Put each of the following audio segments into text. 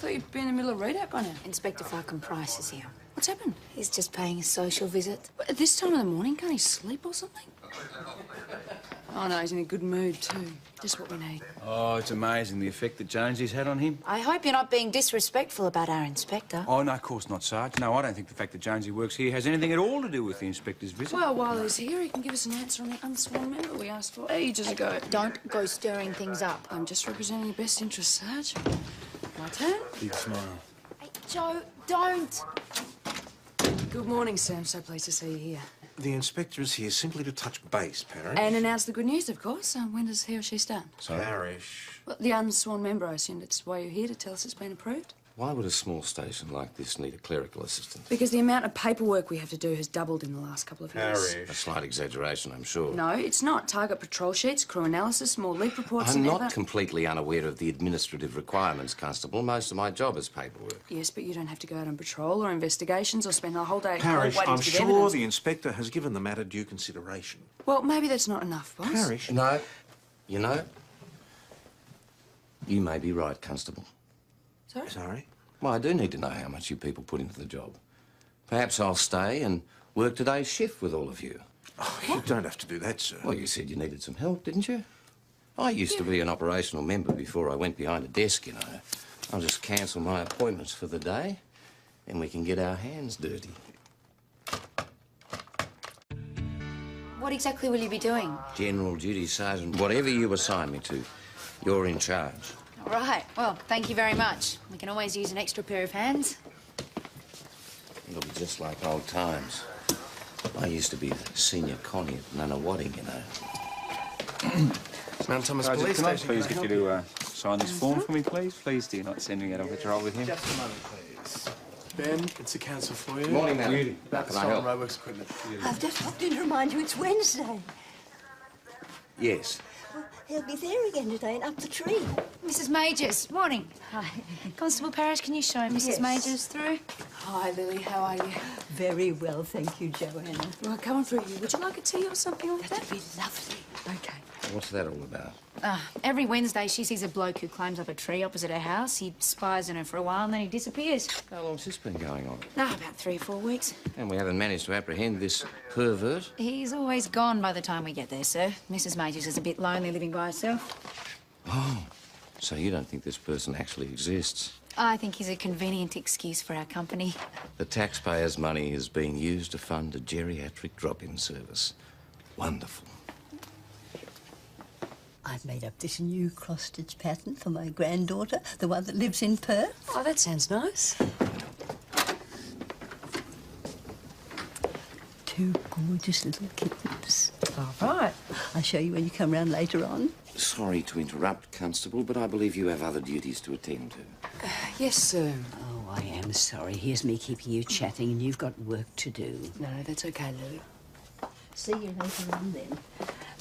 thought you'd be in the middle of readout by now. Inspector Falcon Price is here. What's happened? He's just paying a social visit. At this time of the morning, can't he sleep or something? Oh, no, he's in a good mood, too. Just what we need. Oh, it's amazing the effect that Jonesy's had on him. I hope you're not being disrespectful about our inspector. Oh, no, of course not, Sarge. No, I don't think the fact that Jonesy works here has anything at all to do with the inspector's visit. Well, while he's here, he can give us an answer on the unsworn member we asked for ages ago. Don't go stirring things up. I'm just representing your best interests, Sarge. My turn. Big smile. Hey, Joe, don't. Good morning, sir. I'm so pleased to see you here. The inspector is here simply to touch base, Parish. And announce the good news, of course. When does he or she start? Sorry? Parish. Well, the unsworn member, I assume that's why you're here, to tell us it's been approved? Why would a small station like this need a clerical assistant? Because the amount of paperwork we have to do has doubled in the last couple of years. A slight exaggeration, I'm sure. No, it's not. Target patrol sheets, crew analysis, more leak reports I'm than not ever. completely unaware of the administrative requirements, Constable. Most of my job is paperwork. Yes, but you don't have to go out on patrol or investigations or spend the whole day Parish, waiting I'm to get sure evidence. the inspector has given the matter due consideration. Well, maybe that's not enough, boss. Parish. No. You know, you may be right, Constable. Sorry? Sorry? Well, I do need to know how much you people put into the job. Perhaps I'll stay and work today's shift with all of you. Oh, you don't have to do that, sir. Well, you said you needed some help, didn't you? I used to be an operational member before I went behind a desk, you know. I'll just cancel my appointments for the day and we can get our hands dirty. What exactly will you be doing? General duty, Sergeant. Whatever you assign me to, you're in charge. All right. Well, thank you very much. We can always use an extra pair of hands. It'll be just like old times. I used to be the senior connie at Nunawading, you know. Mount Thomas Sergeant, Police can I Station. please get you to sign this form for me, please? Please, do not send me out on patrol with him. Just a moment, please. Ben, it's the council for you. Morning, ma'am. Beauty. How can I help? Roadworks equipment. I've just popped in to remind you it's Wednesday. Yes. Well, he'll be there again today and up the tree. Mrs. Majors, morning. Hi. Constable Parish, can you show Mrs. Yes. Majors through? Hi, Lily. How are you? Very well, thank you, Joanna. Well, come on through here. Would you like a tea or something like that? That'd be lovely. Okay. What's that all about? Every Wednesday she sees a bloke who climbs up a tree opposite her house. He spies on her for a while and then he disappears. How long's this been going on? About 3 or 4 weeks. And we haven't managed to apprehend this pervert? He's always gone by the time we get there, sir. Mrs. Majors is a bit lonely living by herself. Oh, so you don't think this person actually exists? I think he's a convenient excuse for our company. The taxpayers' money is being used to fund a geriatric drop-in service. Wonderful. I've made up this new cross-stitch pattern for my granddaughter, the one that lives in Perth. Oh, that sounds nice. 2 gorgeous little kittens. All right. I'll show you when you come round later on. Sorry to interrupt, Constable, but I believe you have other duties to attend to. Yes, sir. Oh, I am sorry. Here's me keeping you chatting and you've got work to do. No, that's okay, Lily. See you later on then.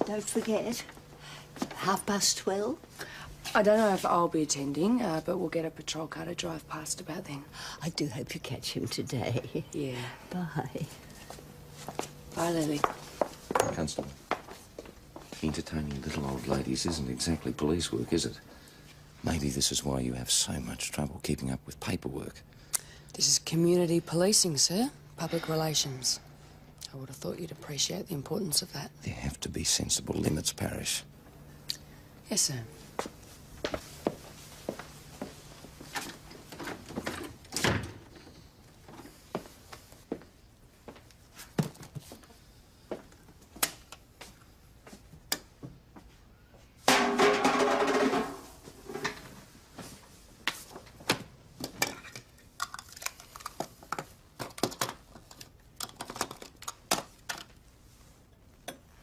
Don't forget, 12:30. I don't know if I'll be attending, but we'll get a patrol car to drive past about then. I do hope you catch him today. Yeah. Bye. Bye, Lily. Constable, entertaining little old ladies isn't exactly police work, is it? Maybe this is why you have so much trouble keeping up with paperwork. This is community policing, sir. Public relations. I would have thought you'd appreciate the importance of that. There have to be sensible limits, Parish. Yes, sir.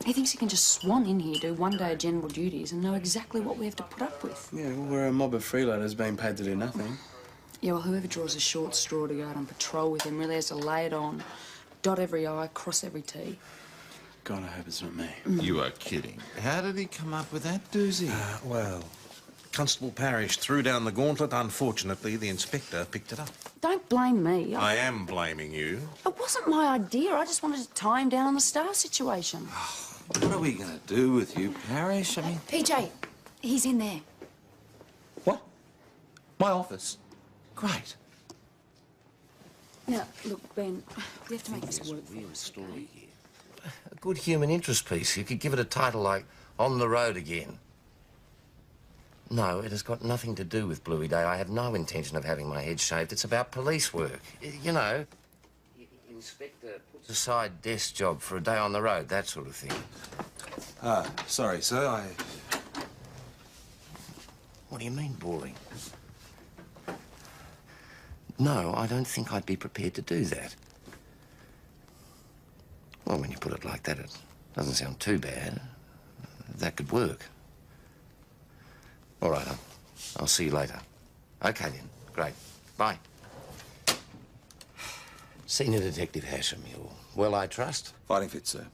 He thinks he can just swan in here, do one day of general duties and know exactly what we have to put up with. Yeah, well, we're a mob of freeloaders being paid to do nothing. Yeah, well, whoever draws a short straw to go out on patrol with him really has to lay it on, dot every I, cross every T. God, I hope it's not me. You are kidding. How did he come up with that doozy? Well, Constable Parish threw down the gauntlet. Unfortunately, the inspector picked it up. Don't blame me. I am blaming you. It wasn't my idea. I just wanted to tie him down on the staff situation. What are we going to do with you, Parish? I mean... PJ, he's in there. What? My office? Great. Now, look, Ben, we have to make this work for Real us, story okay? here. A good human interest piece. You could give it a title like On the Road Again. No, it has got nothing to do with Bluey Day. I have no intention of having my head shaved. It's about police work. You know, Inspector puts aside desk job for a day on the road, that sort of thing. Sorry, sir, What do you mean, boring? No, I don't think I'd be prepared to do that. Well, when you put it like that, it doesn't sound too bad. That could work. All right, I'll see you later. Okay, then. Great. Bye. Senior Detective Hashem, you're well, I trust? Fighting fit, sir.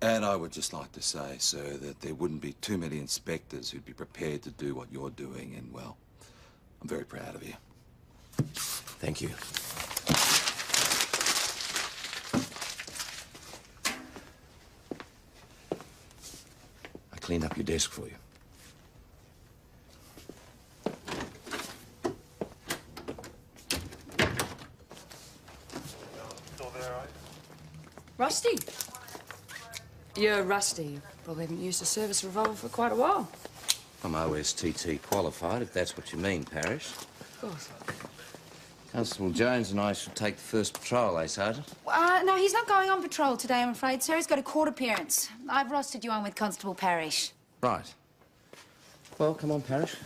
And I would just like to say, sir, that there wouldn't be too many inspectors who'd be prepared to do what you're doing, and, well, I'm very proud of you. Thank you. I cleaned up your desk for you. Rusty. You're rusty. You probably haven't used a service revolver for quite a while. I'm OSTT qualified, if that's what you mean, Parrish. Of course. Constable Jones and I should take the first patrol, eh, Sergeant? No, he's not going on patrol today, I'm afraid, sir. He's got a court appearance. I've rostered you on with Constable Parrish. Right. Well, come on, Parrish.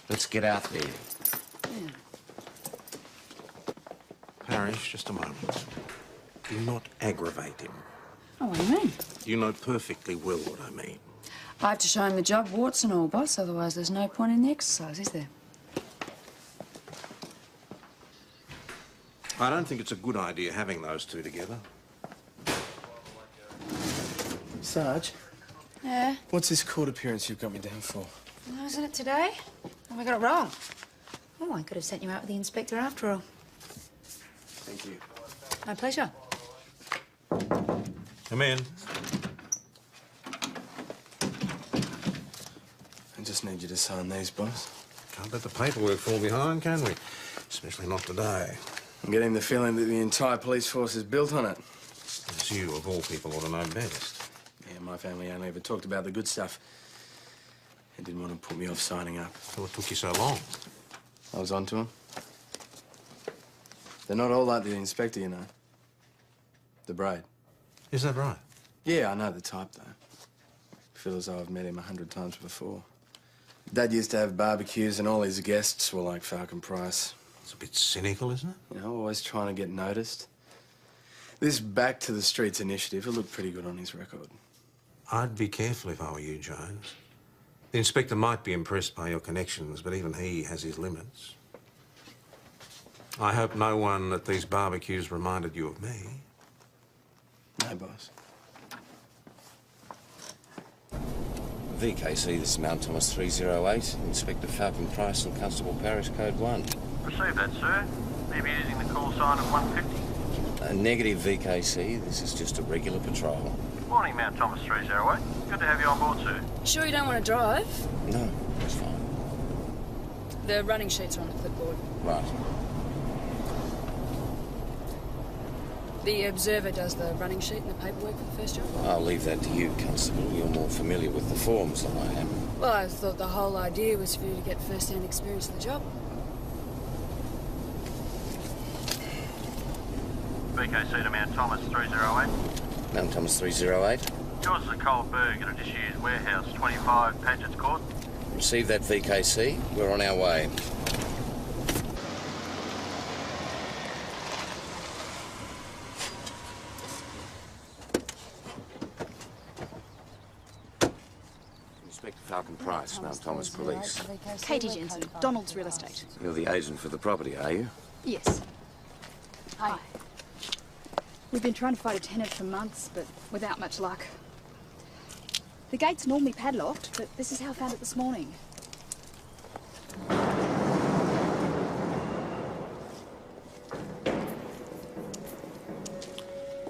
Let's get out there. Yeah. Parrish, just a moment. Do not aggravate him. Oh, what do you mean? You know perfectly well what I mean. I have to show him the job, warts and all, boss. Otherwise, there's no point in the exercise, is there? I don't think it's a good idea having those two together. Sarge, Yeah? what's this court appearance you've got me down for? Well, isn't it today? Have I got it wrong? Oh, I could have sent you out with the inspector after all. Thank you. My pleasure. Come in. I just need you to sign these, boss. Can't let the paperwork fall behind, can we? Especially not today. I'm getting the feeling that the entire police force is built on it. As you, of all people, ought to know best. Yeah, my family only ever talked about the good stuff. They didn't want to put me off signing up. So what took you so long? I was on to them. They're not all like the inspector, you know. The braid. Is that right? Yeah, I know the type, though. Feel as though I've met him 100 times before. Dad used to have barbecues and all his guests were like Falcon Price. It's a bit cynical, isn't it? You know, always trying to get noticed. This Back to the Streets initiative, it looked pretty good on his record. I'd be careful if I were you, Jones. The inspector might be impressed by your connections, but even he has his limits. I hope no one at these barbecues reminded you of me. No, boss. VKC, this is Mount Thomas 308, Inspector Falcon Price and Constable Parrish, Code 1. Received that, sir. Maybe using the call sign of 150. Negative VKC, this is just a regular patrol. Morning, Mount Thomas 308. Good to have you on board, sir. Sure you don't want to drive? No, that's fine. The running sheets are on the clipboard. Right. The Observer does the running sheet and the paperwork for the first job. I'll leave that to you, Constable. You're more familiar with the forms than I am. Well, I thought the whole idea was for you to get first-hand experience of the job. VKC to Mount Thomas 308. Mount Thomas 308. Yours is a cold berg at a disused warehouse, 25 Paget's Court. Receive that, VKC. We're on our way. Inspector Falcon Price, Mount Thomas Police. Katie Jensen, Donald's Real Estate. You're the agent for the property, are you? Yes. Hi. We've been trying to find a tenant for months, but without much luck. The gate's normally padlocked, but this is how I found it this morning.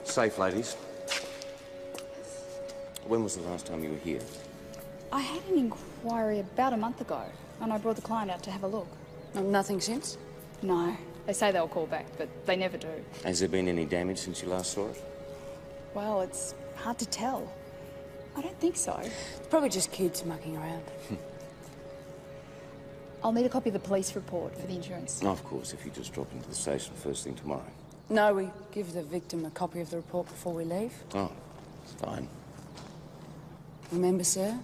Safe, ladies. When was the last time you were here? I had an inquiry about a month ago, and I brought the client out to have a look. Nothing since? No. They say they'll call back, but they never do. Has there been any damage since you last saw it? Well, it's hard to tell. I don't think so. It's probably just kids mucking around. I'll need a copy of the police report for the insurance. Of course, if you just drop into the station first thing tomorrow. No, we give the victim a copy of the report before we leave. Oh, fine. Remember, sir,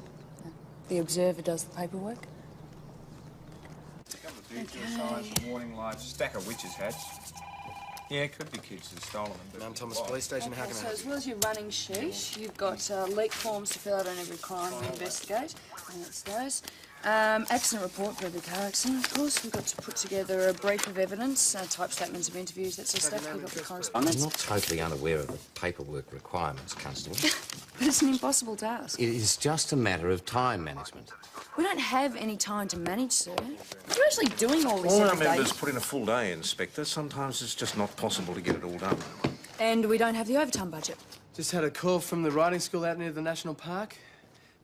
the observer does the paperwork. Signs, warning lights, stack of witches' hats. Yeah, it could be kids who've stolen them. But Mount Thomas Police Station, how can I So help as you? well as your running sheet, you've got leak forms to fill out on every crime we investigate. And that's those. Accident report for every car accident, of course. We've got to put together a brief of evidence, type statements of interviews, that sort of stuff. Keep up the I'm correspondence. not totally unaware of the paperwork requirements, Constable. But it's an impossible task. It is just a matter of time management. We don't have any time to manage, sir. You're actually doing all this All our every day. members put in a full day, Inspector. Sometimes it's just not possible to get it all done. And we don't have the overtime budget. Just had a call from the riding school out near the National Park.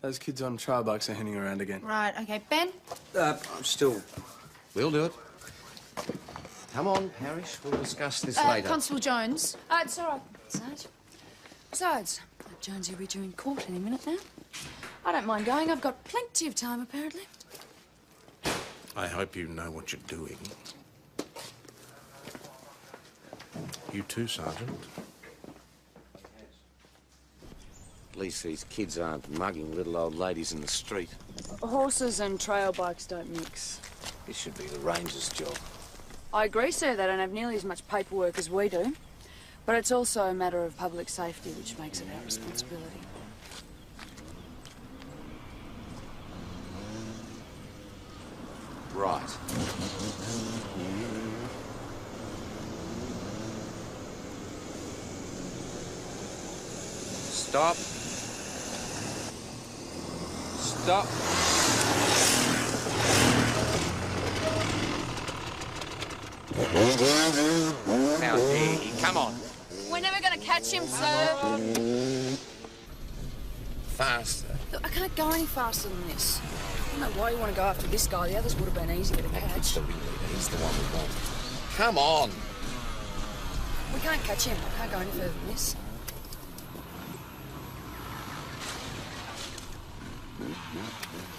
Those kids on trail bikes are hanging around again. Right, okay. Ben? I'm still... We'll do it. Come on, Parrish. We'll discuss this later. Constable Jones. It's all right, Sarge. Besides, Jonesy will be due in court any minute now. I don't mind going. I've got plenty of time, apparently. I hope you know what you're doing. You too, Sergeant. At least these kids aren't mugging little old ladies in the street. Horses and trail bikes don't mix. This should be the ranger's job. I agree, sir. They don't have nearly as much paperwork as we do. But it's also a matter of public safety, which makes it our responsibility. Right. Stop. Stop. How dare he? Come on. We're never going to catch him, sir. Faster. Look, I can't go any faster than this. I don't know why you want to go after this guy. The others would have been easier to That kid's catch. the ringleader. He's the one we want. Come on. We can't catch him. I can't go any further than this.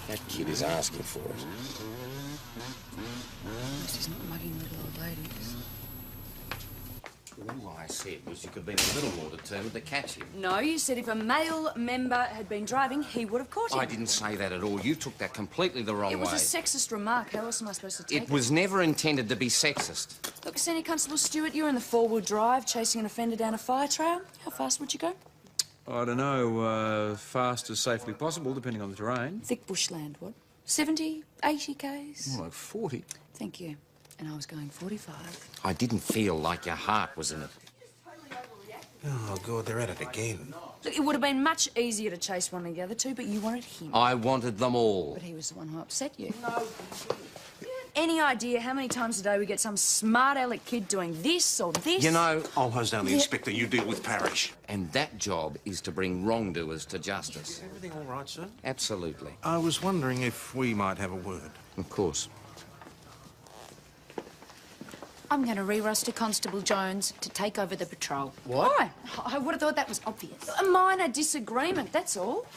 That kid is asking for it. At least he's not mugging little old ladies. All I said was you could have been a little more determined to catch him. No, you said if a male member had been driving, he would have caught him. I didn't say that at all. You took that completely the wrong way. It was a sexist remark. How else am I supposed to take it? It was never intended to be sexist. Look, Senior Constable Stewart, you're in the four-wheel drive chasing an offender down a fire trail. How fast would you go? I don't know, fast as safely possible, depending on the terrain. Thick bushland, what? 70, 80 k's? More like 40. Thank you. And I was going 45. I didn't feel like your heart was in it. Oh, God, they're at it again. Look, it would have been much easier to chase one of the other two, but you wanted him. I wanted them all. But he was the one who upset you. No. Any idea how many times a day we get some smart aleck kid doing this or this? You know, I'll hose down the inspector. You deal with Parrish. and that job is to bring wrongdoers to justice. Everything all right, sir? Absolutely. I was wondering if we might have a word. Of course. I'm going to re-roster Constable Jones to take over the patrol. Why? I would have thought that was obvious. A minor disagreement, that's all.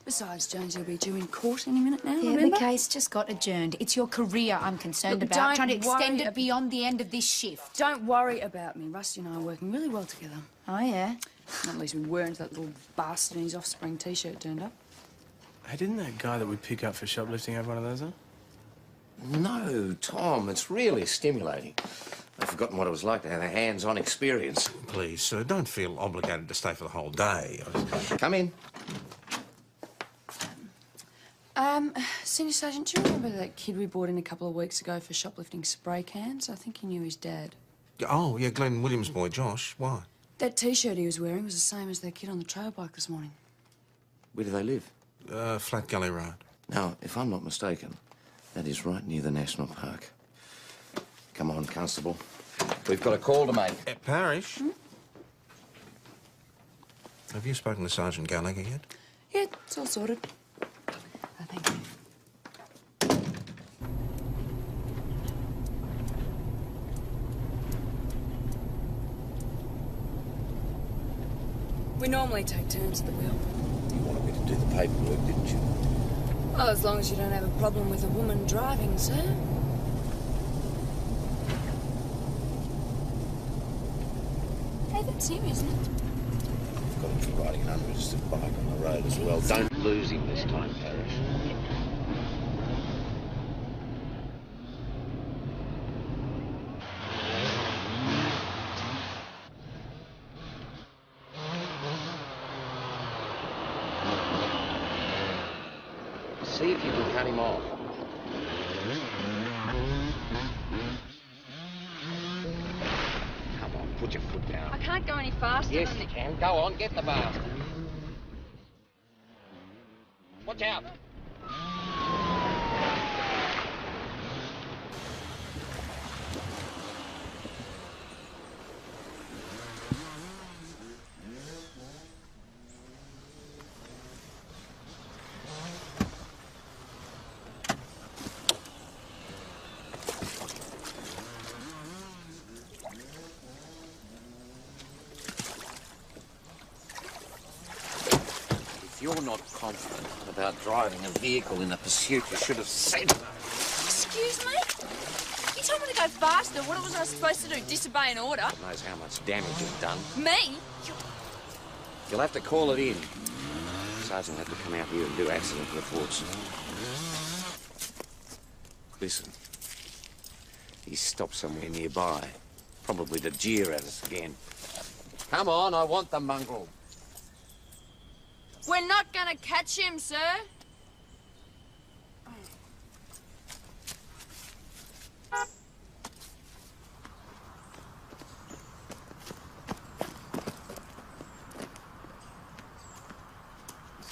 Besides, Jonesy will be due in court any minute now, Yeah, remember? the case just got adjourned. It's your career I'm concerned Look, about, don't trying to extend worry it beyond the end of this shift. Don't worry about me. Rusty and I are working really well together. Oh, yeah? At least we were until that little bastard in his offspring T-shirt turned up. Hey, didn't that guy that we pick up for shoplifting have one of those, huh? No, Tom, it's really stimulating. I've forgotten what it was like to have a hands-on experience. Please, sir, don't feel obligated to stay for the whole day. Come in. Senior Sergeant, do you remember that kid we brought in a couple of weeks ago for shoplifting spray cans? I think he knew his dad. Oh, yeah, Glenn Williams' boy, Josh. Why? That T-shirt he was wearing was the same as that kid on the trail bike this morning. Where do they live? Flat Gully Road. Now, if I'm not mistaken, that is right near the National Park. Come on, Constable. We've got a call to make. Parrish? Have you spoken to Sergeant Gallagher yet? Yeah, it's all sorted. Thank you. We normally take turns at the wheel. You wanted me to do the paperwork, didn't you? Well, as long as you don't have a problem with a woman driving, sir. Hey, that's him, isn't it? I've got him for riding an unregistered bike on the road as well. Don't lose him this time, Parrish. See if you can cut him off. Come on, put your foot down. I can't go any faster Yes, than you can. Go on, get the bastard. Watch out. If you're not confident about driving a vehicle in a pursuit, you should have said... Excuse me? You told me to go faster. What was I supposed to do? Disobey an order? God knows how much damage you've done. Me? You'll have to call it in. Sergeant had to come out here and do accident reports. Listen. He stopped somewhere nearby. Probably to jeer at us again. Come on, I want the mongrel. We're not gonna catch him, sir.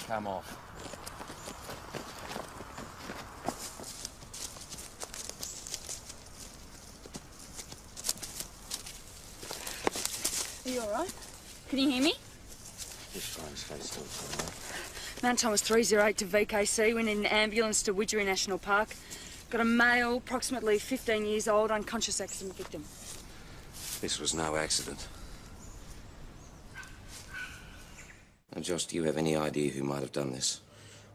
Come off. Are you all right? Can you hear me? Just try and stay still for a while. Mount Thomas 308 to VKC. We need an ambulance to Widgery National Park. Got a male, approximately 15 years old, unconscious accident victim. This was no accident. And Josh, do you have any idea who might have done this?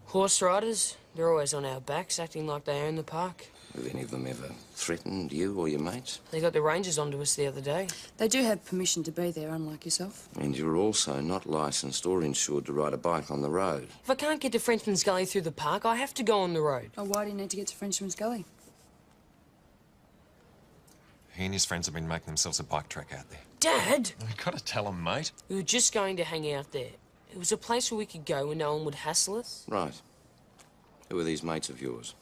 Horse riders, they're always on our backs, acting like they own the park. Have any of them ever threatened you or your mates? They got the rangers onto us the other day. They do have permission to be there, unlike yourself. And you're also not licensed or insured to ride a bike on the road. If I can't get to Frenchman's Gully through the park, I have to go on the road. Oh, why do you need to get to Frenchman's Gully? He and his friends have been making themselves a bike track out there. Dad! You've got to tell him, mate. We were just going to hang out there. It was a place where we could go where no one would hassle us. Right. Who are these mates of yours?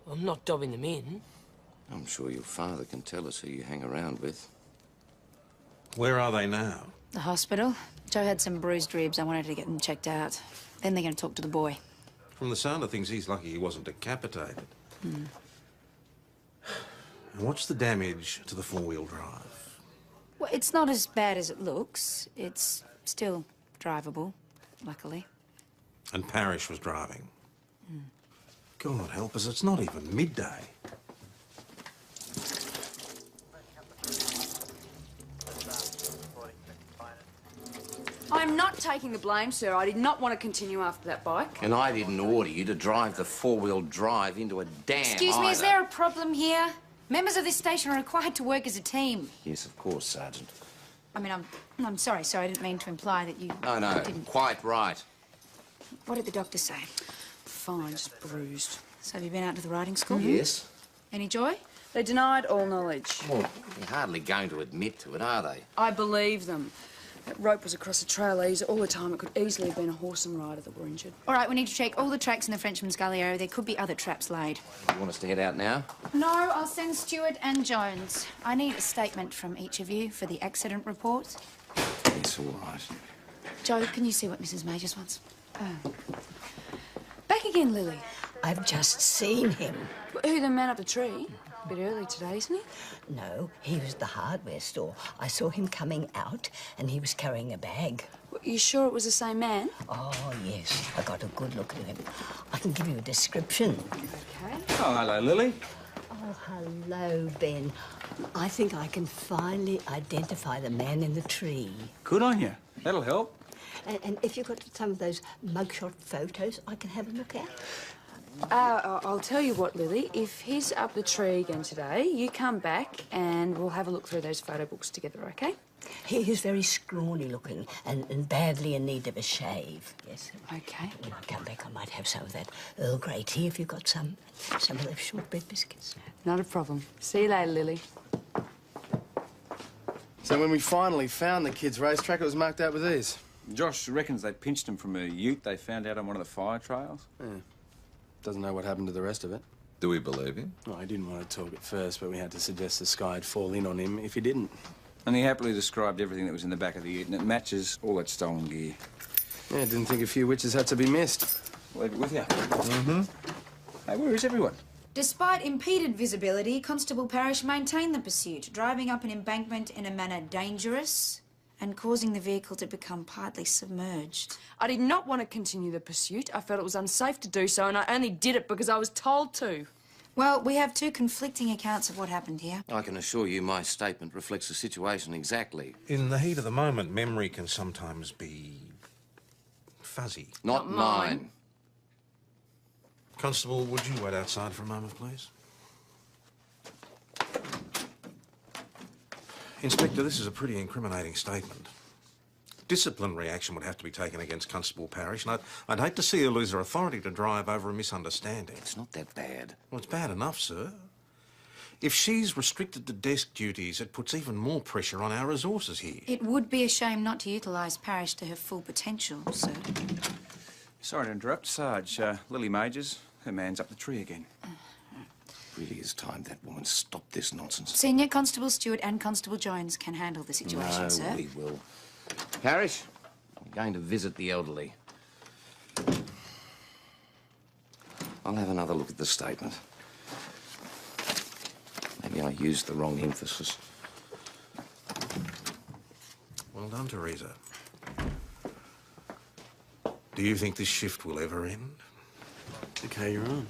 I'm not dobbing them in. I'm sure your father can tell us who you hang around with. Where are they now? The hospital. Joe had some bruised ribs. I wanted to get them checked out. Then they're going to talk to the boy. From the sound of things, he's lucky he wasn't decapitated. Hmm. And what's the damage to the four-wheel drive? Well, it's not as bad as it looks. It's still drivable, luckily. And Parrish was driving. God help us, it's not even midday. I'm not taking the blame, sir. I did not want to continue after that bike. And I didn't order you to drive the four-wheel drive into a dam. Excuse me, is there a problem here? Members of this station are required to work as a team. Yes, of course, Sergeant. I mean, I'm sorry, sir. I didn't mean to imply that you No, didn't. quite right. What did the doctor say? Fine, just bruised. So have you been out to the riding school? Yes. Any joy? They denied all knowledge. Well, they're hardly going to admit to it, are they? I believe them. That rope was across a trail easy all the time. It could easily have been a horse and rider that were injured. All right, we need to check all the tracks in the Frenchman's Gully area. There could be other traps laid. You want us to head out now? No, I'll send Stewart and Jones. I need a statement from each of you for the accident report. It's all right. Joe, can you see what Mrs. Majors wants? Back again, Lily. I've just seen him. Who, the man up the tree? A bit early today, isn't he? No, he was at the hardware store. I saw him coming out and he was carrying a bag. You sure it was the same man? Oh, yes. I got a good look at him. I can give you a description. Okay. Oh, hello, Lily. Oh, hello, Ben. I think I can finally identify the man in the tree. Good on you. That'll help. And if you've got some of those mugshot photos, I can have a look at. I'll tell you what, Lily. If he's up the tree again today, you come back and we'll have a look through those photo books together, OK? He's very scrawny looking and badly in need of a shave, yes. OK. When I come back, I might have some of that Earl Grey tea if you've got some of those shortbread biscuits. Not a problem. See you later, Lily. So when we finally found the kids' racetrack, it was marked out with these. Josh reckons they pinched him from a ute they found out on one of the fire trails. Yeah. Doesn't know what happened to the rest of it. Do we believe him? Well, he didn't want to talk at first, but we had to suggest the sky'd fall in on him if he didn't. And he happily described everything that was in the back of the ute, and it matches all that stolen gear. Yeah, didn't think a few witches had to be missed. Leave it with you. Mm-hmm. Hey, where is everyone? Despite impeded visibility, Constable Parrish maintained the pursuit, driving up an embankment in a manner dangerous and causing the vehicle to become partly submerged. I did not want to continue the pursuit. I felt it was unsafe to do so, and I only did it because I was told to. Well, we have two conflicting accounts of what happened here. I can assure you my statement reflects the situation exactly. In the heat of the moment, memory can sometimes be fuzzy. Not mine. Constable, would you wait outside for a moment, please? Inspector, this is a pretty incriminating statement. Disciplinary action would have to be taken against Constable Parrish, and I'd hate to see her lose her authority to drive over a misunderstanding. It's not that bad. Well, it's bad enough, sir. If she's restricted to desk duties, it puts even more pressure on our resources here. It would be a shame not to utilise Parrish to her full potential, sir. Sorry to interrupt, Sarge. Lily Majors, her man's up the tree again. Really is time that woman stopped this nonsense. Senior Constable Stewart and Constable Jones can handle the situation, No, sir. we will. Parrish, I'm going to visit the elderly. I'll have another look at the statement. Maybe I used the wrong emphasis. Well done, Teresa. Do you think this shift will ever end? Okay, you're on.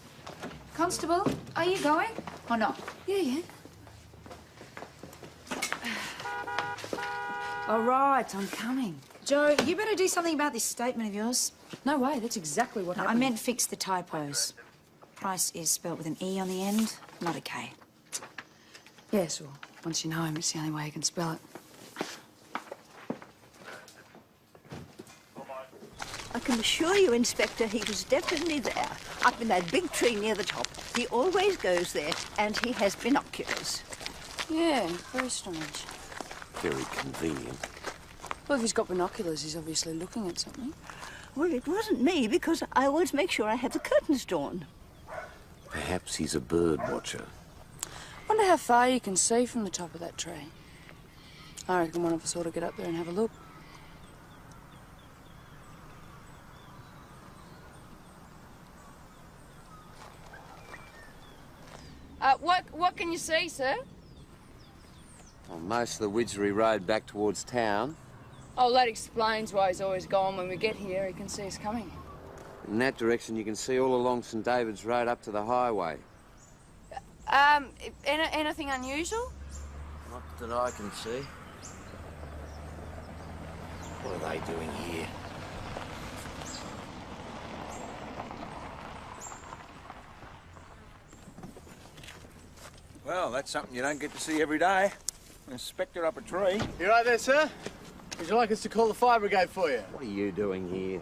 Constable, are you going or not? Yeah. All right, I'm coming. Joe, you better do something about this statement of yours. No way, that's exactly what No, I happened. meant fix the typos. Price is spelt with an E on the end, not a K. Yes, well, once you know him, it's the only way you can spell it. I can assure you, Inspector, he was definitely there, up in that big tree near the top. He always goes there, and he has binoculars. Yeah, very strange. Very convenient. Well, if he's got binoculars, he's obviously looking at something. Well, it wasn't me, because I always make sure I have the curtains drawn. Perhaps he's a bird watcher. Wonder how far you can see from the top of that tree. I reckon one of us ought to get up there and have a look. What can you see, sir? Well, most of the Widgery Road back towards town. Oh, that explains why he's always gone. When we get here, he can see us coming. In that direction, you can see all along St David's Road up to the highway. Anything unusual? Not that I can see. What are they doing here? Well, that's something you don't get to see every day. Inspector up a tree. You right there, sir? Would you like us to call the fire brigade for you? What are you doing here?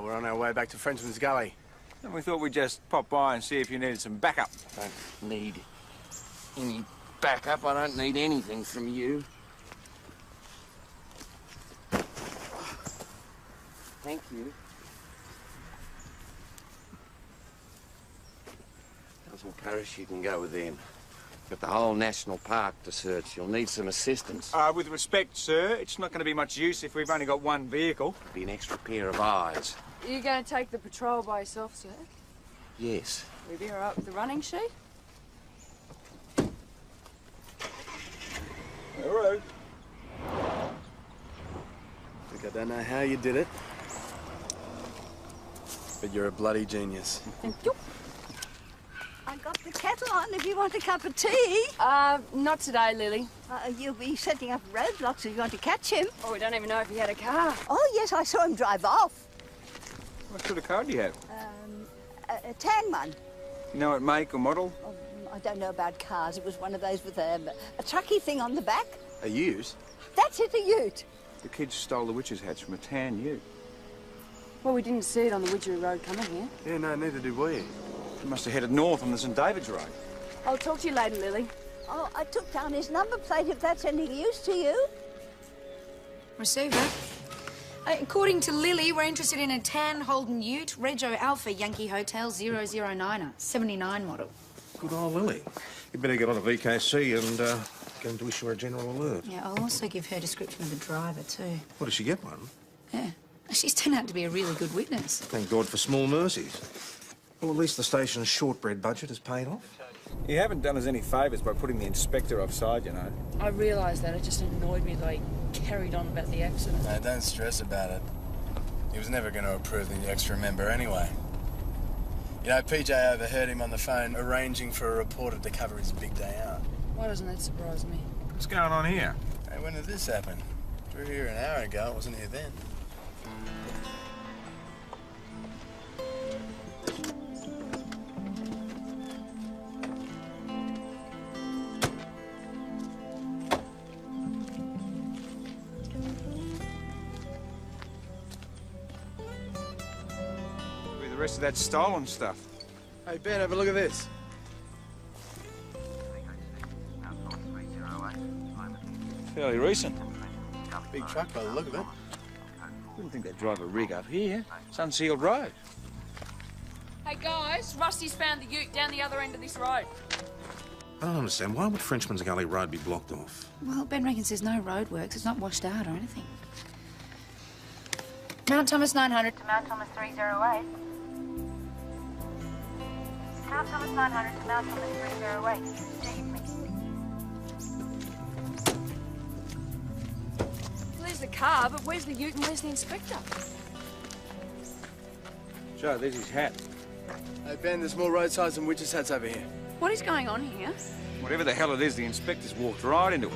We're on our way back to Frenchman's Gully. And we thought we'd just pop by and see if you needed some backup. Don't need any backup. I don't need anything from you. Thank you. Constable Parrish, you can go with them. Got the whole national park to search. You'll need some assistance. With respect, sir, it's not going to be much use if we've only got one vehicle. Be an extra pair of eyes. Are you going to take the patrol by yourself, sir? Yes. Will you be all right with the running sheet? All right. Look, I don't know how you did it, but you're a bloody genius. Thank you. I I've got the kettle on if you want a cup of tea. Not today, Lily. You'll be setting up roadblocks if you want to catch him. Oh, we don't even know if he had a car. Oh, yes, I saw him drive off. What sort of car do you have? A tan one. You know what make or model? Oh, I don't know about cars. It was one of those with a trucky thing on the back. A ute? That's it, a ute. The kids stole the witch's hats from a tan ute. Well, we didn't see it on the Widgery Road coming here. Yeah, no, neither did we. They must have headed north on the St David's Road. I'll talk to you later, Lily. Oh, I took down his number plate if that's any use to you. Receiver. According to Lily, we're interested in a tan Holden Ute, Rego Alpha Yankee Hotel 009er, 79 model. Good old Lily. You better get on to VKC and get them to issue her a general alert. Yeah, I'll also give her a description of the driver, too. What, did she get one? Yeah. She's turned out to be a really good witness. Thank God for small mercies. Well, at least the station's shortbread budget has paid off. You haven't done us any favours by putting the inspector offside, you know. I realised that. It just annoyed me that he carried on about the accident. No, don't stress about it. He was never going to approve the extra member anyway. You know, PJ overheard him on the phone arranging for a reporter to cover his big day out. Why doesn't that surprise me? What's going on here? Hey, when did this happen? We were here an hour ago. I wasn't here then. The rest of that stolen stuff. Hey, Ben, have a look at this. Fairly recent. Big truck by the look of it. Wouldn't think they'd drive a rig up here. It's unsealed road. Hey, guys, Rusty's found the ute down the other end of this road. I don't understand. Why would Frenchman's Gully Road be blocked off? Well, Ben reckons there's no roadworks. It's not washed out or anything. Mount Thomas 900 to Mount Thomas 308. Mount Thomas 900 to Mount Thomas 308. Well, there's the car, but where's the ute and where's the inspector? Joe, there's his hat. Hey, Ben, there's more road signs and witches' hats over here. What is going on here? Whatever the hell it is, the inspector's walked right into it.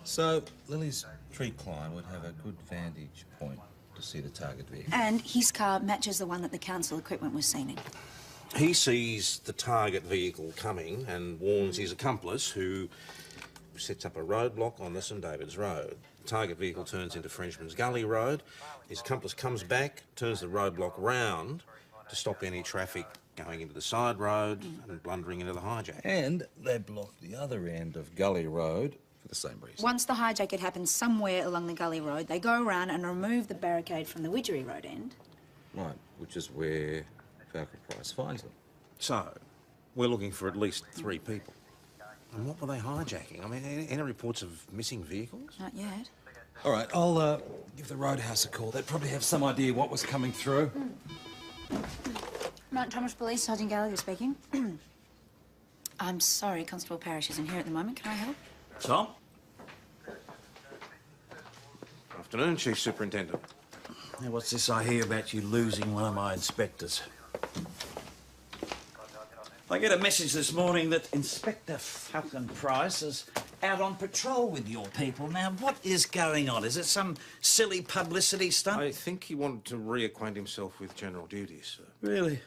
So, Lily's tree climb would have a good vantage point to see the target vehicle. And his car matches the one that the council equipment was seen in. He sees the target vehicle coming and warns his accomplice, who sets up a roadblock on the St David's Road. The target vehicle turns into Frenchman's Gully Road. His accomplice comes back, turns the roadblock round to stop any traffic going into the side road and blundering into the hijack. And they blocked the other end of Gully Road for the same reason. Once the hijack had happened somewhere along the Gully Road, they go around and remove the barricade from the Widgery Road end. Right, which is where Falcon Price finds them. So, we're looking for at least 3 people. And what were they hijacking? I mean, any reports of missing vehicles? Not yet. All right, I'll give the Roadhouse a call. They'd probably have some idea what was coming through. Mount Thomas Police, Sergeant Gallagher speaking. I'm sorry, Constable Parrish isn't here at the moment. Can I help? Tom? Afternoon, Chief Superintendent. Now, what's this I hear about you losing one of my inspectors? I get a message this morning that Inspector Falcon Price is out on patrol with your people. Now, what is going on? Is it some silly publicity stunt? I think he wanted to reacquaint himself with general duties, sir. Really?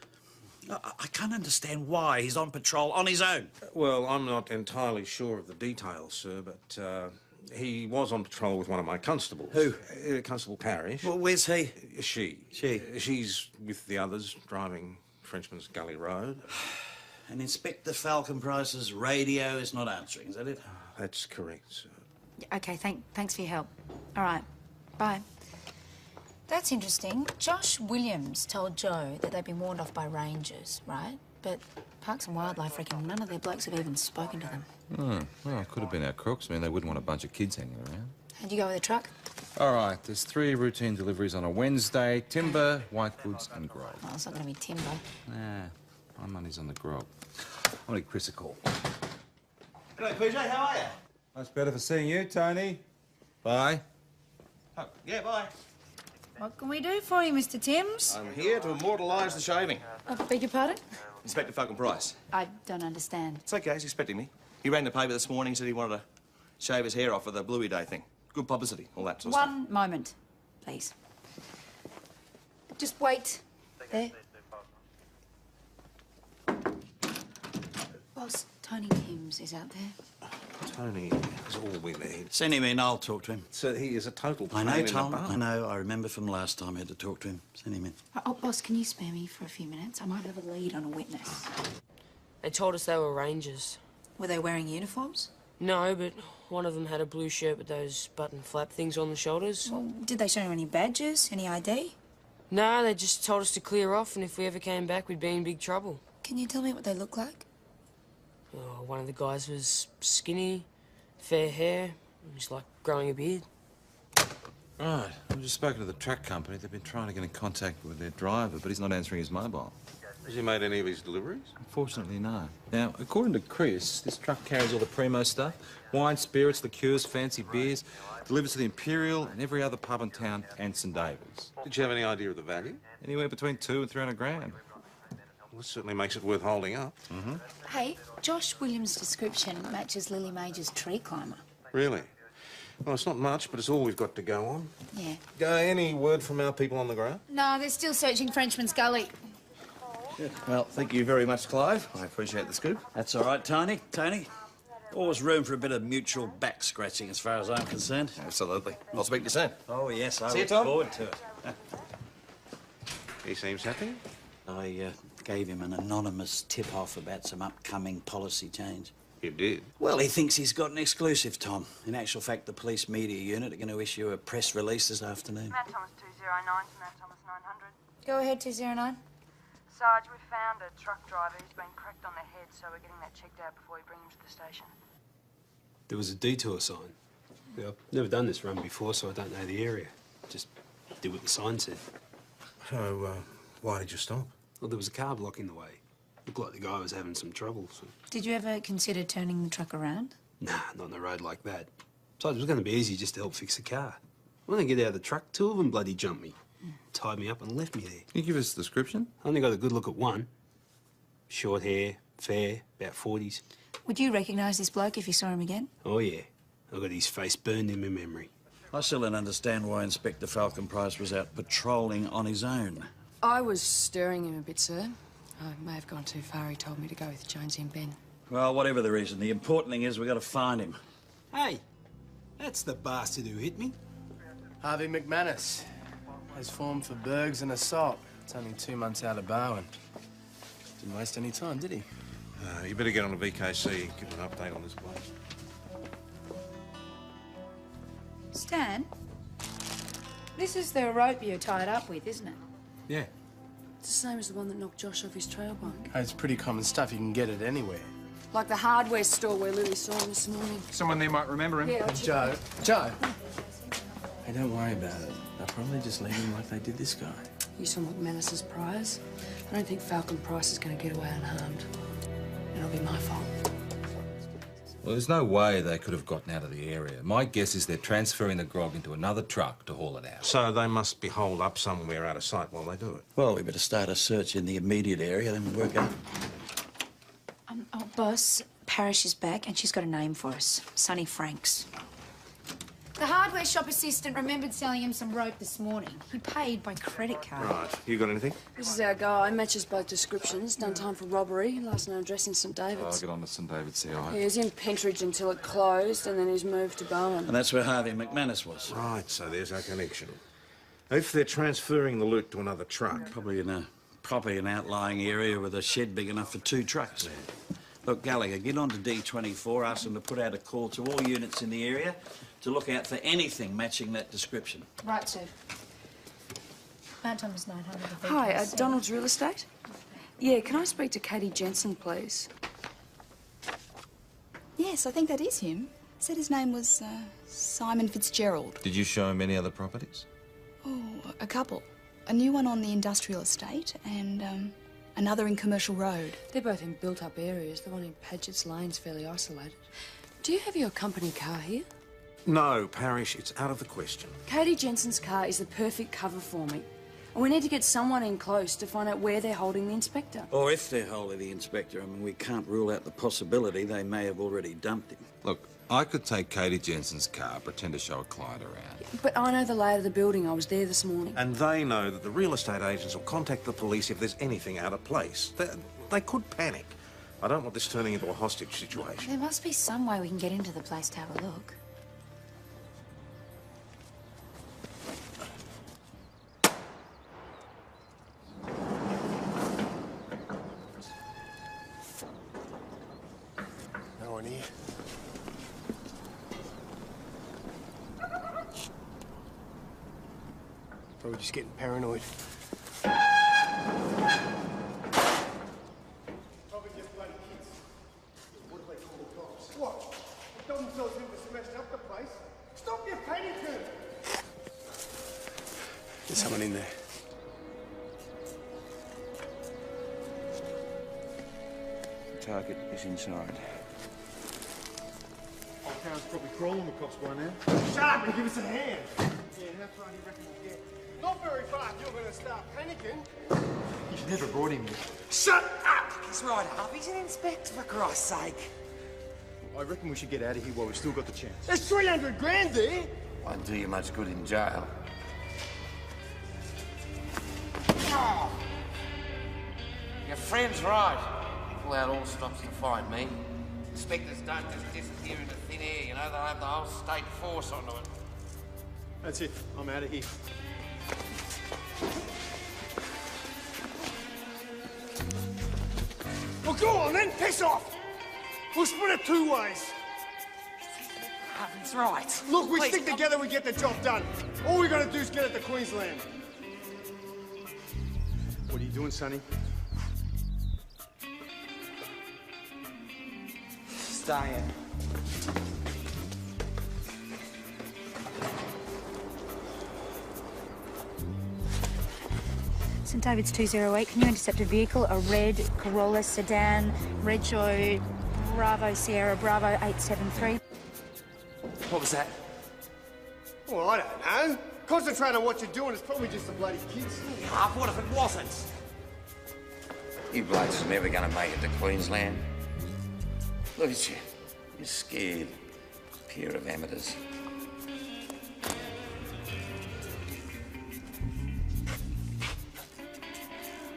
I can't understand why he's on patrol on his own. Well, I'm not entirely sure of the details, sir, but he was on patrol with one of my constables. Who? Constable Parrish. Well, where's he? She. She's with the others, driving Frenchman's Gully Road. And Inspector Falcon Price's radio is not answering, is that it? That's correct, sir. Okay, thanks for your help. All right, bye. That's interesting. Josh Williams told Joe that they'd been warned off by rangers, right? But Parks and Wildlife reckon none of their blokes have even spoken to them. Well, it could have been our crooks. I mean, they wouldn't want a bunch of kids hanging around. How'd you go with the truck? All right, there's 3 routine deliveries on a Wednesday. Timber, white goods and grog. Well, it's not going to be timber. Nah, my money's on the grog. I'm gonna give Chris a call. G'day, PJ, how are you? Much better for seeing you, Tony. Bye. Oh, yeah, bye. What can we do for you, Mr. Timms? I'm here to immortalise the shaving. I beg your pardon? Inspector Falcon Price. I don't understand. It's okay, he's expecting me. He rang the paper this morning, said he wanted to shave his hair off for the Bluey Day thing. Good publicity, all that sort of stuff. One moment, please. Just wait. There. Boss, Tony Timms is out there. Tony is all we need. Send him in, I'll talk to him. So he is a total I pain know, in the Tom, bum. I know. I remember from last time I had to talk to him. Send him in. Oh, boss, can you spare me for a few minutes? I might have a lead on a witness. They told us they were rangers. Were they wearing uniforms? No, but one of them had a blue shirt with those button flap things on the shoulders. Well, did they show you any badges, any ID? No, they just told us to clear off, and if we ever came back, we'd be in big trouble. Can you tell me what they look like? Oh, one of the guys was skinny, fair hair, just like growing a beard. Right. I've just spoken to the truck company. They've been trying to get in contact with their driver, but he's not answering his mobile. Has he made any of his deliveries? Unfortunately, no. Now, according to Chris, this truck carries all the primo stuff. Wine, spirits, liqueurs, fancy beers. Delivers to the Imperial and every other pub in town and St David's. Did you have any idea of the value? Anywhere between $200,000 and $300,000. Well, this certainly makes it worth holding up. Mm-hmm. Hey, Josh Williams' description matches Lily Major's tree climber. Really? Well, it's not much, but it's all we've got to go on. Yeah. Any word from our people on the ground? No, they're still searching Frenchman's Gully. Well, thank you very much, Clive. I appreciate the scoop. That's all right, Tony. Tony, always room for a bit of mutual back-scratching as far as I'm concerned. Absolutely. I'll speak to you soon. Oh, yes, I See you, look Tom. forward to it. He seems happy. I gave him an anonymous tip-off about some upcoming policy change. You did? Well, he thinks he's got an exclusive, Tom. In actual fact, the police media unit are going to issue a press release this afternoon. Matt Thomas 209 to Matt Thomas 900. Go ahead, 209. Sarge, we've found a truck driver who's been cracked on the head, so we're getting that checked out before we bring him to the station. There was a detour sign. Yeah, I've never done this run before, so I don't know the area. Just did what the sign said. So, why did you stop? Well, there was a car blocking the way. Looked like the guy was having some trouble, so... Did you ever consider turning the truck around? Nah, not on a road like that. Besides, it was going to be easy just to help fix the car. When they get out of the truck, two of them bloody jumped me. Tied me up and left me there. Can you give us a description? I only got a good look at one. Short hair, fair, about 40s. Would you recognise this bloke if you saw him again? Oh, yeah. I've got his face burned in my memory. I still don't understand why Inspector Falcon Price was out patrolling on his own. I was stirring him a bit, sir. I may have gone too far. He told me to go with Jonesy and Ben. Well, whatever the reason, the important thing is we've got to find him. Hey, that's the bastard who hit me. Harvey McManus has formed for Bergs and assault. It's only 2 months out of Barwon. Didn't waste any time, did he? You better get on to VKC, give an update on this place. Stan, this is the rope you're tied up with, isn't it? Yeah. It's the same as the one that knocked Josh off his trail bike. Hey, it's pretty common stuff. You can get it anywhere. Like the hardware store where Lily saw him this morning. Someone there might remember him. Yeah, Joe. Hey, don't worry about it. They'll probably just leave him like they did this guy. You saw McManus's prize. I don't think Falcon Price is going to get away unharmed. It'll be my fault. Well, there's no way they could have gotten out of the area. My guess is they're transferring the grog into another truck to haul it out. So they must be holed up somewhere out of sight while they do it. Well, we better start a search in the immediate area, then we'll work out. Oh, boss, Parrish is back and she's got a name for us. Sonny Franks. The hardware shop assistant remembered selling him some rope this morning. He paid by credit card. Right. You got anything? This is our guy. Matches both descriptions. Done time for robbery. Last known address in St David's. I'll get on to St David's CI. He was in Pentridge until it closed, and then he's moved to Bowen. And that's where Harvey McManus was. Right, so there's our connection. If they're transferring the loot to another truck... Probably in an outlying area with a shed big enough for 2 trucks. Look, Gallagher, get on to D24, ask them to put out a call to all units in the area to look out for anything matching that description. Right, sir. Mount Thomas 900. Hi, Donald's Real Estate? Yeah, can I speak to Katie Jensen, please? Yes, I think that is him. Said his name was Simon Fitzgerald. Did you show him any other properties? Oh, a couple. A new one on the industrial estate and another in Commercial Road. They're both in built-up areas. The one in Paget's Lane's fairly isolated. Do you have your company car here? No, Parrish, it's out of the question. Katie Jensen's car is the perfect cover for me. And we need to get someone in close to find out where they're holding the inspector. Or if they're holding the inspector, I mean, we can't rule out the possibility they may have already dumped him. Look, I could take Katie Jensen's car, pretend to show a client around. But I know the layout of the building. I was there this morning. And they know that the real estate agents will contact the police if there's anything out of place. They could panic. I don't want this turning into a hostage situation. There must be some way we can get into the place to have a look. No one here. Probably just getting paranoid. Probably just bloody kids. What do they call the cops? What? They got themselves in to smash up the place. Stop your panicking! There's someone in there. The target is inside. Old town's probably crawling the cops by now. Shut up and give us a hand! Yeah, how far do you reckon we'll get? Not very far. You're going to start panicking. You've never brought him here. Shut up! He's right up. He's an inspector, for Christ's sake. I reckon we should get out of here while we've still got the chance. There's 300 grand there! Won't do you much good in jail. Oh. Your friend's right. Pull out all stops to find me. Inspectors don't just disappear into thin air, you know. They'll have the whole state force onto it. That's it. I'm out of here. Well, go on then. Piss off. We'll split it 2 ways. He's right. Look, we Please, stick together, we get the job done. All we gotta do is get it to Queensland. What are you doing, Sonny? Staying. St David's 208, can you intercept a vehicle, a red Corolla sedan, Rego Bravo Sierra Bravo 873? What was that? Well, I don't know. Concentrate on what you're doing. It's probably just the bloody kids. What if it wasn't? You blokes are never going to make it to Queensland. Look at you. You're scared. Pair of amateurs.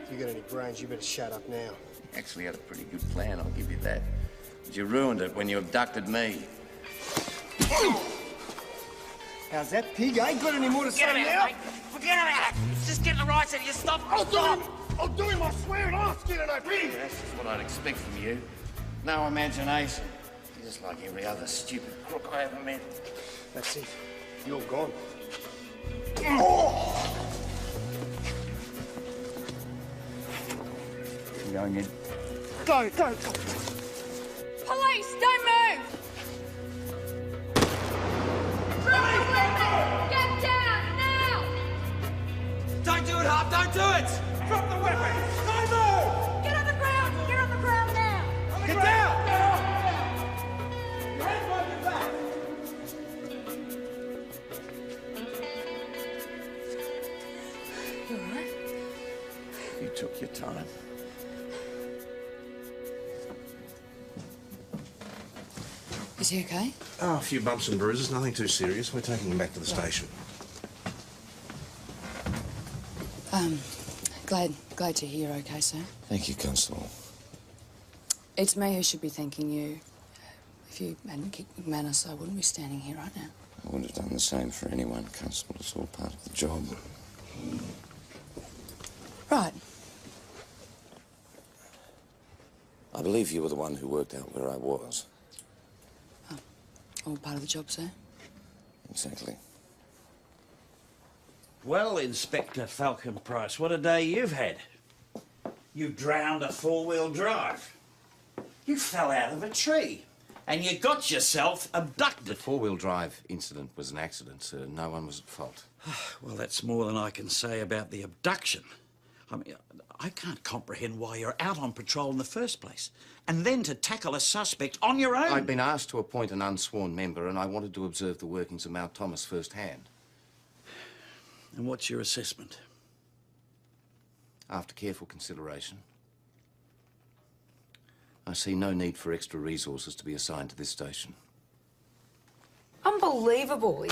If you got any brains, you better shut up now. Actually had a pretty good plan, I'll give you that. But you ruined it when you abducted me. How's that, pig? I ain't got any more to say Forget now. about it, mate. Forget about it. It's just getting the right out of you. Stop. I'll do him, I swear, and I'll skin it up. That's just what I'd expect from you. No imagination. You're just like every other stupid crook I ever met. That's it. You're gone. I'm going in. Go. Police, don't move! Get down, now! Don't do it, Harp. Don't do it. Drop the weapon. Don't move. Get on the ground! Get on the ground now! Get down. Your hands behind your back. You all right? You took your time. Is he okay? Oh, a few bumps and bruises, nothing too serious. We're taking him back to the station. Glad to hear you're okay, sir. Thank you, Constable. It's me who should be thanking you. If you hadn't kicked McManus, I wouldn't be standing here right now. I would have done the same for anyone, Constable. It's all part of the job. Right. I believe you were the one who worked out where I was. All part of the job, sir. Exactly. Well, Inspector Falcon Price, what a day you've had. You drowned a four-wheel drive. You fell out of a tree. And you got yourself abducted. The four-wheel drive incident was an accident, sir. No one was at fault. Well, that's more than I can say about the abduction. I mean, I can't comprehend why you're out on patrol in the first place. And then to tackle a suspect on your own. I'd been asked to appoint an unsworn member, and I wanted to observe the workings of Mount Thomas firsthand. And what's your assessment? After careful consideration, I see no need for extra resources to be assigned to this station. Unbelievable.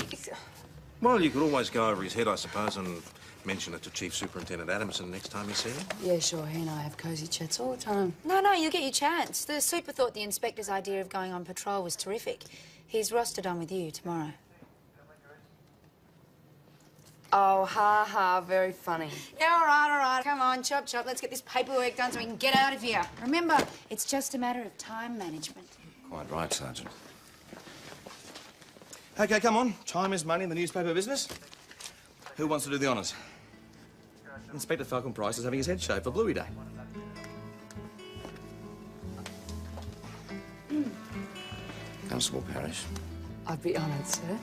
Well, you could always go over his head, I suppose, and mention it to Chief Superintendent Adamson next time you see him. Yeah, sure. He and I have cosy chats all the time. No, you'll get your chance. The super thought the inspector's idea of going on patrol was terrific. He's rostered on with you tomorrow. Oh, ha ha, very funny. Yeah, all right. Come on, chop. Let's get this paperwork done so we can get out of here. Remember, it's just a matter of time management. Quite right, Sergeant. OK, come on. Time is money in the newspaper business. Who wants to do the honours? Inspector Falcon Price is having his head shaved for Bluey Day. Constable Parrish. I'd be honoured, sir.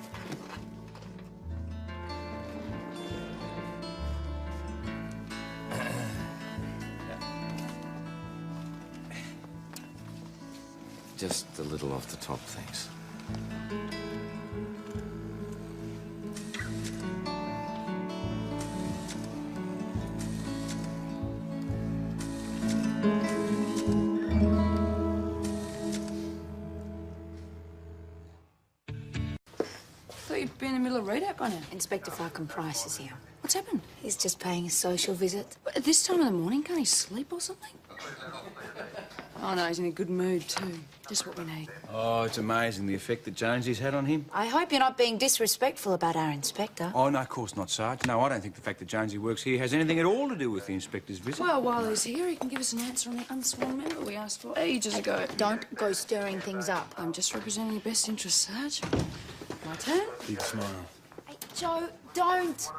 Just a little off the top, thanks. I thought you'd be in the middle of readout by now. Inspector Falcon Price is here. What's happened? He's just paying a social visit. But at this time of the morning, can't he sleep or something? Oh, no, he's in a good mood, too. Just what we need. Oh, it's amazing the effect that Jonesy's had on him. I hope you're not being disrespectful about our inspector. Oh, no, of course not, Sarge. No, I don't think the fact that Jonesy works here has anything at all to do with the inspector's visit. Well, while he's here, he can give us an answer on the unsworn member we asked for ages ago. Don't go stirring things up. I'm just representing your best interests, Sarge. My turn? Big smile. Hey, Joe, don't.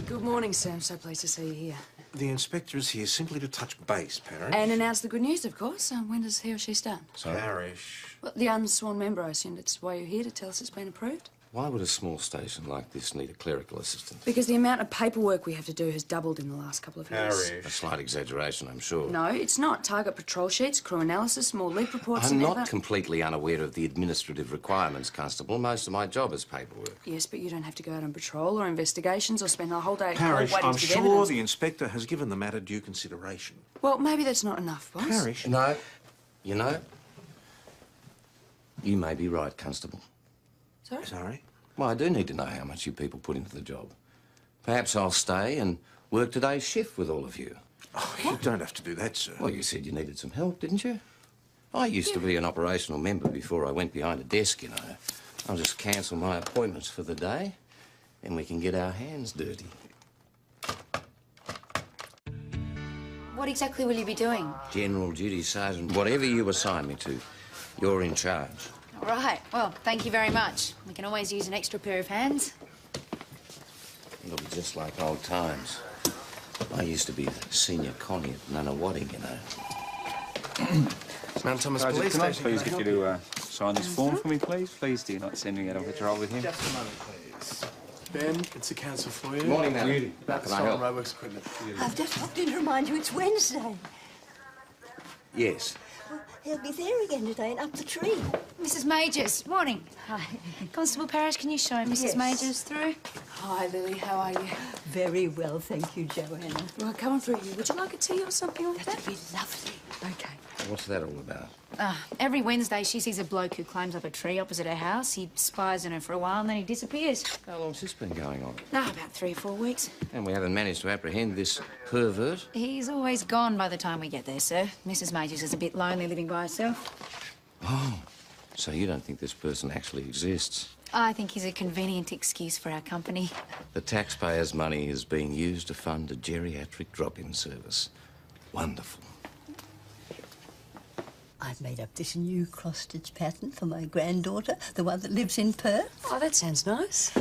Good morning, Sam. So pleased to see you here. The inspector is here simply to touch base, Parrish. And announce the good news, of course. When does he or she start? Parrish. Well, the unsworn member, I assumed it's why you're here, to tell us it's been approved. Why would a small station like this need a clerical assistant? Because the amount of paperwork we have to do has doubled in the last couple of years. A slight exaggeration, I'm sure. No, it's not. Target patrol sheets, crew analysis, more leak reports I'm than not ever. completely unaware of the administrative requirements, Constable. Most of my job is paperwork. Yes, but you don't have to go out on patrol or investigations or spend the whole day at home Parrish, waiting I'm to get sure evidence. the inspector has given the matter due consideration. Well, maybe that's not enough, boss. Parrish. No. You know, you may be right, Constable. Sorry? Sorry? Well, I do need to know how much you people put into the job. Perhaps I'll stay and work today's shift with all of you. Oh, you don't have to do that, sir. Well, you said you needed some help, didn't you? I used to be an operational member before I went behind a desk, you know. I'll just cancel my appointments for the day, and we can get our hands dirty. What exactly will you be doing? General duty, Sergeant. Whatever you assign me to, you're in charge. All right. Well, thank you very much. We can always use an extra pair of hands. It'll be just like old times. I used to be the senior connie at Nunawading, you know. Mount Thomas Sergeant, Police can I Station. please get you to sign this form for me, please? Please do not send me out on patrol with him. Just a moment, please. Ben, it's a counsel for you. Morning, madam. Beauty. About Can I stolen help? roadworks equipment. I've just popped in to remind you it's Wednesday. Yes. Well, he'll be there again today and up the tree. Mrs. Majors, morning. Hi. Constable Parrish, can you show Mrs. Yes. Majors through? Hi, Lily. How are you? Very well, thank you, Joanna. Well, come on through. Would you like a tea or something like that? That'd be lovely. Okay. What's that all about? Every Wednesday she sees a bloke who climbs up a tree opposite her house. He spies on her for a while and then he disappears. How long's this been going on? About 3 or 4 weeks. And we haven't managed to apprehend this pervert? He's always gone by the time we get there, sir. Mrs. Majors is a bit lonely living by herself. Oh, so you don't think this person actually exists? I think he's a convenient excuse for our company. The taxpayers' money is being used to fund a geriatric drop-in service. Wonderful. I've made up this new cross-stitch pattern for my granddaughter, the one that lives in Perth. Oh, that sounds nice.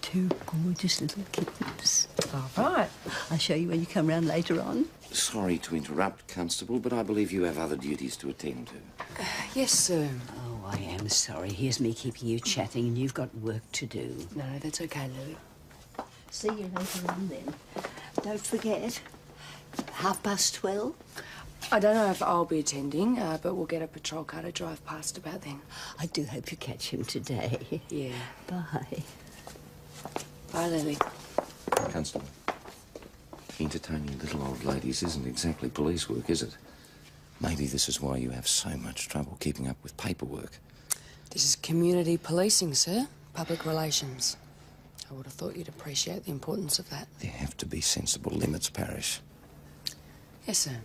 2 gorgeous little kittens. All right. I'll show you when you come round later on. Sorry to interrupt, Constable, but I believe you have other duties to attend to. Yes, sir. Oh, I am sorry. Here's me keeping you chatting and you've got work to do. No, that's okay, Lily. See you later on then. Don't forget, 12:30. I don't know if I'll be attending, but we'll get a patrol car to drive past about then. I do hope you catch him today. Yeah. Bye. Bye, Lily. Constable, entertaining little old ladies isn't exactly police work, is it? Maybe this is why you have so much trouble keeping up with paperwork. This is community policing, sir. Public relations. I would have thought you'd appreciate the importance of that. There have to be sensible limits, Parish. Yes, sir.